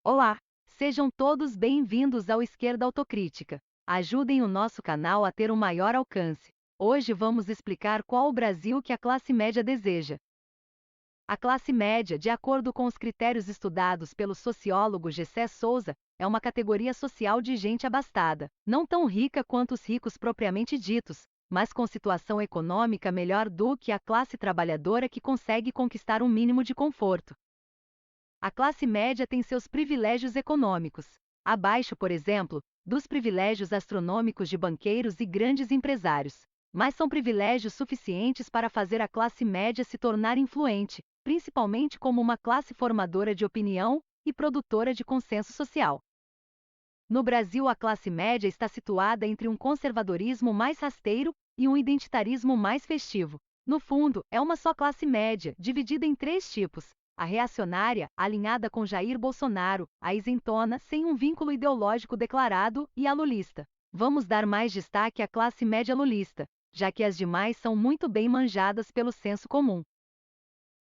Olá! Sejam todos bem-vindos ao Esquerda Autocrítica. Ajudem o nosso canal a ter um maior alcance. Hoje vamos explicar qual o Brasil que a classe média deseja. A classe média, de acordo com os critérios estudados pelo sociólogo Gessé Souza, é uma categoria social de gente abastada, não tão rica quanto os ricos propriamente ditos, mas com situação econômica melhor do que a classe trabalhadora que consegue conquistar um mínimo de conforto. A classe média tem seus privilégios econômicos, abaixo, por exemplo, dos privilégios astronômicos de banqueiros e grandes empresários. Mas são privilégios suficientes para fazer a classe média se tornar influente, principalmente como uma classe formadora de opinião e produtora de consenso social. No Brasil, a classe média está situada entre um conservadorismo mais rasteiro e um identitarismo mais festivo. No fundo, é uma só classe média, dividida em três tipos: a reacionária, alinhada com Jair Bolsonaro, a isentona, sem um vínculo ideológico declarado, e a lulista. Vamos dar mais destaque à classe média lulista, já que as demais são muito bem manjadas pelo senso comum.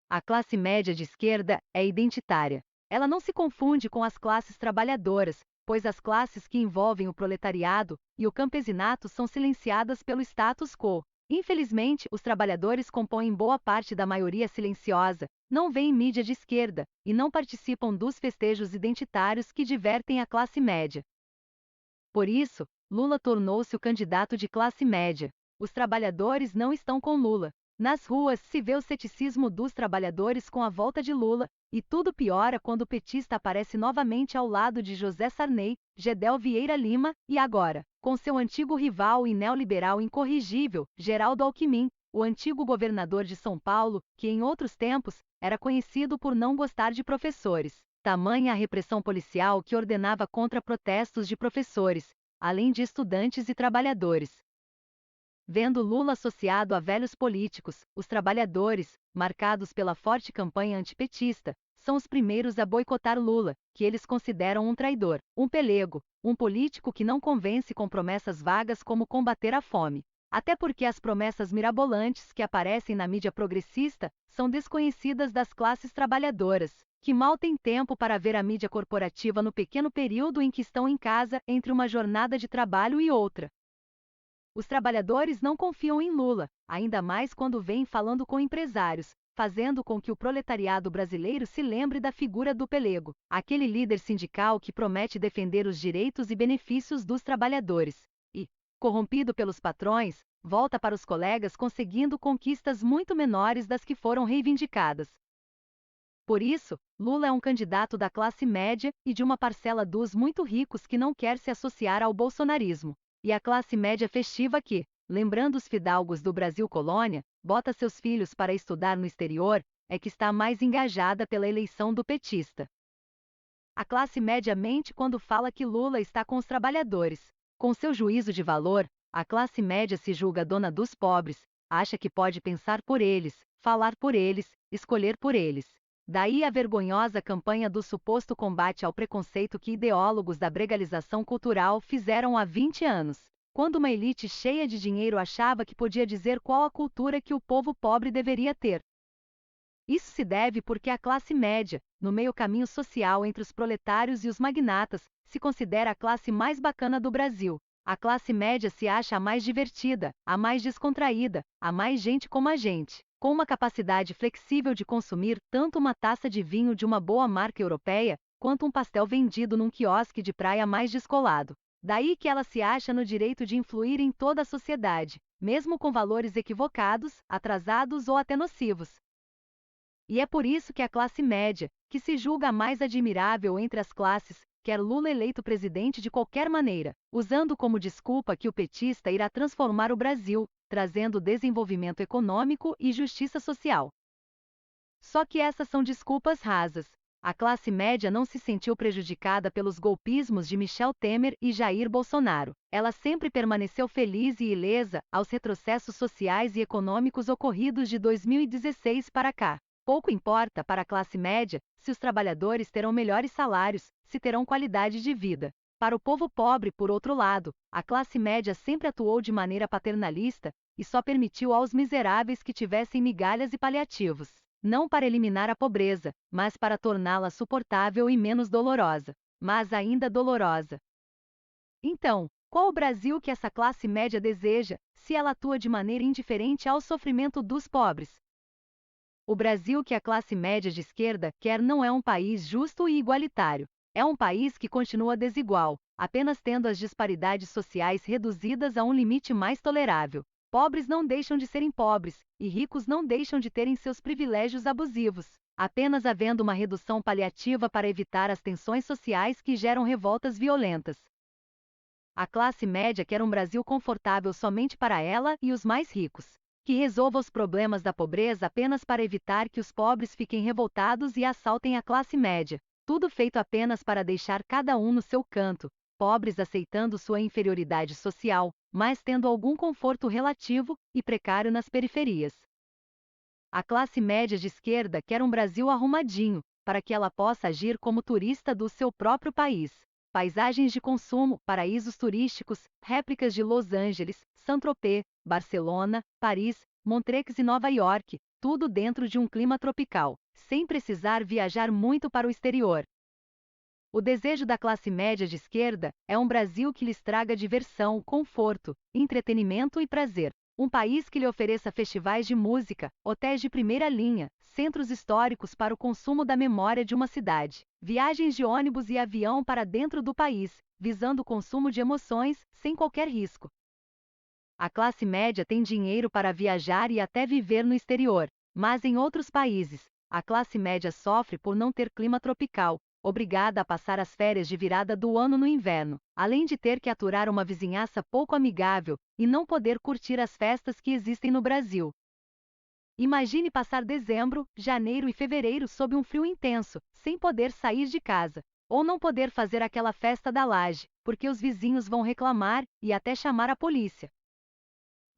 A classe média de esquerda é identitária. Ela não se confunde com as classes trabalhadoras, pois as classes que envolvem o proletariado e o campesinato são silenciadas pelo status quo. Infelizmente, os trabalhadores compõem boa parte da maioria silenciosa, não veem mídia de esquerda e não participam dos festejos identitários que divertem a classe média. Por isso, Lula tornou-se o candidato de classe média. Os trabalhadores não estão com Lula. Nas ruas se vê o ceticismo dos trabalhadores com a volta de Lula, e tudo piora quando o petista aparece novamente ao lado de José Sarney, Gedel Vieira Lima e agora, com seu antigo rival e neoliberal incorrigível, Geraldo Alckmin, o antigo governador de São Paulo, que em outros tempos era conhecido por não gostar de professores. Tamanha a repressão policial que ordenava contra protestos de professores, além de estudantes e trabalhadores. Vendo Lula associado a velhos políticos, os trabalhadores, marcados pela forte campanha antipetista, são os primeiros a boicotar Lula, que eles consideram um traidor, um pelego, um político que não convence com promessas vagas como combater a fome. Até porque as promessas mirabolantes que aparecem na mídia progressista são desconhecidas das classes trabalhadoras, que mal têm tempo para ver a mídia corporativa no pequeno período em que estão em casa entre uma jornada de trabalho e outra. Os trabalhadores não confiam em Lula, ainda mais quando vêm falando com empresários, fazendo com que o proletariado brasileiro se lembre da figura do pelego, aquele líder sindical que promete defender os direitos e benefícios dos trabalhadores, e, corrompido pelos patrões, volta para os colegas conseguindo conquistas muito menores das que foram reivindicadas. Por isso, Lula é um candidato da classe média e de uma parcela dos muito ricos que não quer se associar ao bolsonarismo. E a classe média festiva que, lembrando os fidalgos do Brasil colônia, bota seus filhos para estudar no exterior, é que está mais engajada pela eleição do petista. A classe média mente quando fala que Lula está com os trabalhadores. Com seu juízo de valor, a classe média se julga dona dos pobres, acha que pode pensar por eles, falar por eles, escolher por eles. Daí a vergonhosa campanha do suposto combate ao preconceito que ideólogos da bregalização cultural fizeram há 20 anos, quando uma elite cheia de dinheiro achava que podia dizer qual a cultura que o povo pobre deveria ter. Isso se deve porque a classe média, no meio caminho social entre os proletários e os magnatas, se considera a classe mais bacana do Brasil. A classe média se acha a mais divertida, a mais descontraída, a mais gente como a gente, com uma capacidade flexível de consumir tanto uma taça de vinho de uma boa marca europeia, quanto um pastel vendido num quiosque de praia mais descolado. Daí que ela se acha no direito de influir em toda a sociedade, mesmo com valores equivocados, atrasados ou até nocivos. E é por isso que a classe média, que se julga a mais admirável entre as classes, quer Lula eleito presidente de qualquer maneira, usando como desculpa que o petista irá transformar o Brasil, trazendo desenvolvimento econômico e justiça social. Só que essas são desculpas rasas. A classe média não se sentiu prejudicada pelos golpismos de Michel Temer e Jair Bolsonaro. Ela sempre permaneceu feliz e ilesa aos retrocessos sociais e econômicos ocorridos de 2016 para cá. Pouco importa para a classe média se os trabalhadores terão melhores salários, se terão qualidade de vida. Para o povo pobre, por outro lado, a classe média sempre atuou de maneira paternalista e só permitiu aos miseráveis que tivessem migalhas e paliativos. não para eliminar a pobreza, mas para torná-la suportável e menos dolorosa, mas ainda dolorosa. Então, qual o Brasil que essa classe média deseja, se ela atua de maneira indiferente ao sofrimento dos pobres? O Brasil que a classe média de esquerda quer não é um país justo e igualitário. É um país que continua desigual, apenas tendo as disparidades sociais reduzidas a um limite mais tolerável. Pobres não deixam de serem pobres, e ricos não deixam de terem seus privilégios abusivos, apenas havendo uma redução paliativa para evitar as tensões sociais que geram revoltas violentas. A classe média quer um Brasil confortável somente para ela e os mais ricos, que resolva os problemas da pobreza apenas para evitar que os pobres fiquem revoltados e assaltem a classe média. Tudo feito apenas para deixar cada um no seu canto, pobres aceitando sua inferioridade social, mas tendo algum conforto relativo e precário nas periferias. A classe média de esquerda quer um Brasil arrumadinho, para que ela possa agir como turista do seu próprio país. Paisagens de consumo, paraísos turísticos, réplicas de Los Angeles, Saint-Tropez, Barcelona, Paris, Montreux e Nova York, tudo dentro de um clima tropical, sem precisar viajar muito para o exterior. O desejo da classe média de esquerda é um Brasil que lhes traga diversão, conforto, entretenimento e prazer. Um país que lhe ofereça festivais de música, hotéis de primeira linha, centros históricos para o consumo da memória de uma cidade, viagens de ônibus e avião para dentro do país, visando o consumo de emoções, sem qualquer risco. A classe média tem dinheiro para viajar e até viver no exterior, mas em outros países, a classe média sofre por não ter clima tropical, obrigada a passar as férias de virada do ano no inverno, além de ter que aturar uma vizinhança pouco amigável e não poder curtir as festas que existem no Brasil. Imagine passar dezembro, janeiro e fevereiro sob um frio intenso, sem poder sair de casa, ou não poder fazer aquela festa da laje, porque os vizinhos vão reclamar e até chamar a polícia.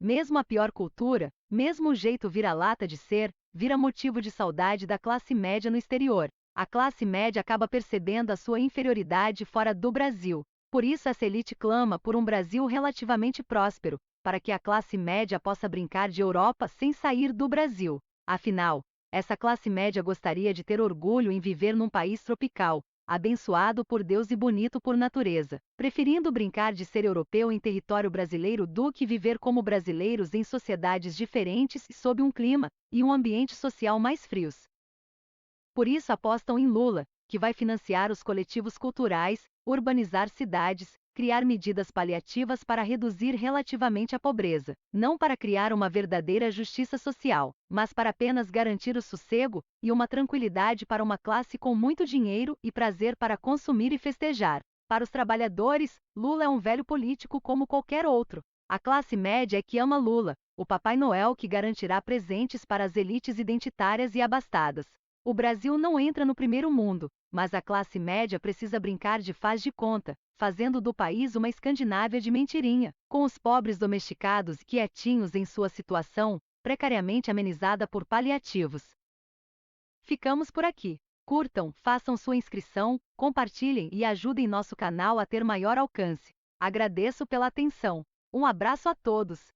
Mesmo a pior cultura, mesmo o jeito vira-lata de ser, vira motivo de saudade da classe média no exterior. A classe média acaba percebendo a sua inferioridade fora do Brasil. Por isso essa elite clama por um Brasil relativamente próspero, para que a classe média possa brincar de Europa sem sair do Brasil. Afinal, essa classe média gostaria de ter orgulho em viver num país tropical, abençoado por Deus e bonito por natureza, preferindo brincar de ser europeu em território brasileiro do que viver como brasileiros em sociedades diferentes e sob um clima e um ambiente social mais frios. Por isso apostam em Lula, que vai financiar os coletivos culturais, urbanizar cidades, criar medidas paliativas para reduzir relativamente a pobreza, não para criar uma verdadeira justiça social, mas para apenas garantir o sossego e uma tranquilidade para uma classe com muito dinheiro e prazer para consumir e festejar. Para os trabalhadores, Lula é um velho político como qualquer outro. A classe média é que ama Lula, o Papai Noel que garantirá presentes para as elites identitárias e abastadas. O Brasil não entra no primeiro mundo, mas a classe média precisa brincar de faz de conta, fazendo do país uma Escandinávia de mentirinha, com os pobres domesticados e quietinhos em sua situação, precariamente amenizada por paliativos. Ficamos por aqui. Curtam, façam sua inscrição, compartilhem e ajudem nosso canal a ter maior alcance. Agradeço pela atenção. Um abraço a todos!